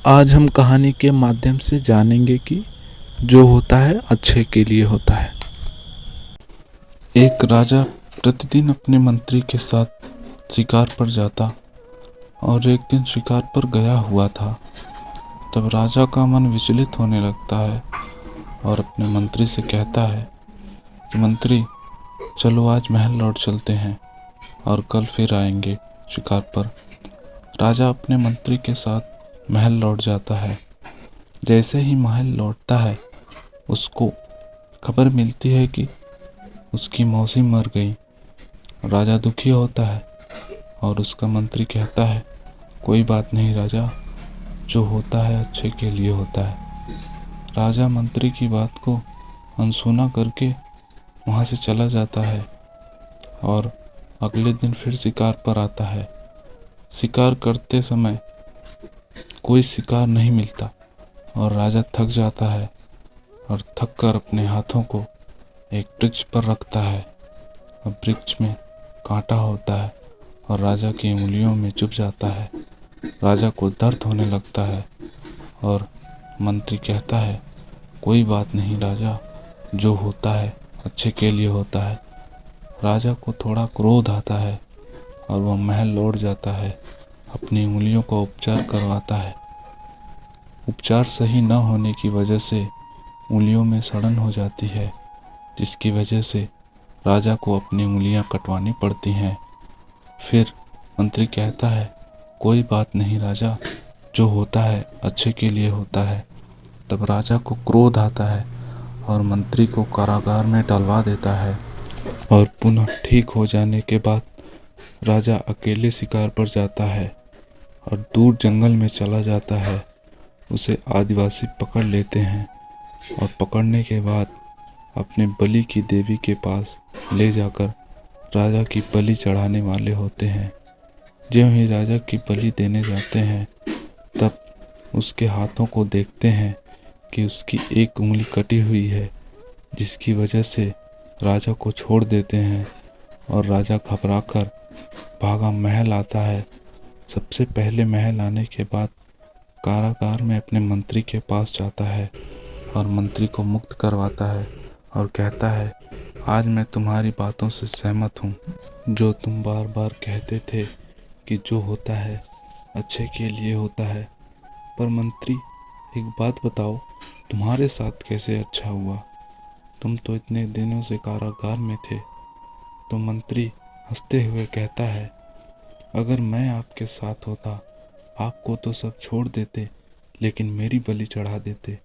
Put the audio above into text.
आज हम कहानी के माध्यम से जानेंगे कि जो होता है अच्छे के लिए होता है। एक राजा प्रतिदिन अपने मंत्री के साथ शिकार पर जाता और एक दिन शिकार पर गया हुआ था। तब राजा का मन विचलित होने लगता है और अपने मंत्री से कहता है कि मंत्री, चलो आज महल लौट चलते हैं और कल फिर आएंगे शिकार पर। राजा अपने मंत्री के साथ महल लौट जाता है। जैसे ही महल लौटता है उसको खबर मिलती है कि उसकी मौसी मर गई। राजा दुखी होता है और उसका मंत्री कहता है, कोई बात नहीं राजा, जो होता है अच्छे के लिए होता है। राजा मंत्री की बात को अनसुना करके वहां से चला जाता है और अगले दिन फिर शिकार पर आता है। शिकार करते समय कोई शिकार नहीं मिलता और राजा थक जाता है और थक कर अपने हाथों को एक वृक्ष पर रखता है। अब वृक्ष में कांटा होता है और राजा की उंगलियों में चुभ जाता है। राजा को दर्द होने लगता है और मंत्री कहता है, कोई बात नहीं राजा, जो होता है अच्छे के लिए होता है। राजा को थोड़ा क्रोध आता है और वह महल लौट जाता है। अपनी उंगलियों का उपचार करवाता है। उपचार सही न होने की वजह से उंगलियों में सड़न हो जाती है, जिसकी वजह से राजा को अपनी उंगलियां कटवानी पड़ती हैं। फिर मंत्री कहता है, कोई बात नहीं राजा, जो होता है अच्छे के लिए होता है। तब राजा को क्रोध आता है और मंत्री को कारागार में डलवा देता है और पुनः ठीक हो जाने के बाद राजा अकेले शिकार पर जाता है और दूर जंगल में चला जाता है। उसे आदिवासी पकड़ लेते हैं और पकड़ने के बाद अपने बलि की देवी के पास ले जाकर राजा की बलि चढ़ाने वाले होते हैं। ज्यों ही राजा की बलि देने जाते हैं तब उसके हाथों को देखते हैं कि उसकी एक उंगली कटी हुई है, जिसकी वजह से राजा को छोड़ देते हैं और राजा घबराकर भागा महल आता है। सबसे पहले महल आने के बाद कारागार में अपने मंत्री के पास जाता है और मंत्री को मुक्त करवाता है और कहता है, आज मैं तुम्हारी बातों से सहमत हूँ। जो तुम बार बार कहते थे कि जो होता है अच्छे के लिए होता है। पर मंत्री, एक बात बताओ, तुम्हारे साथ कैसे अच्छा हुआ? तुम तो इतने दिनों से कारागार में थे। तो मंत्री हंसते हुए कहता है, अगर मैं आपके साथ होता, आपको तो सब छोड़ देते, लेकिन मेरी बलि चढ़ा देते।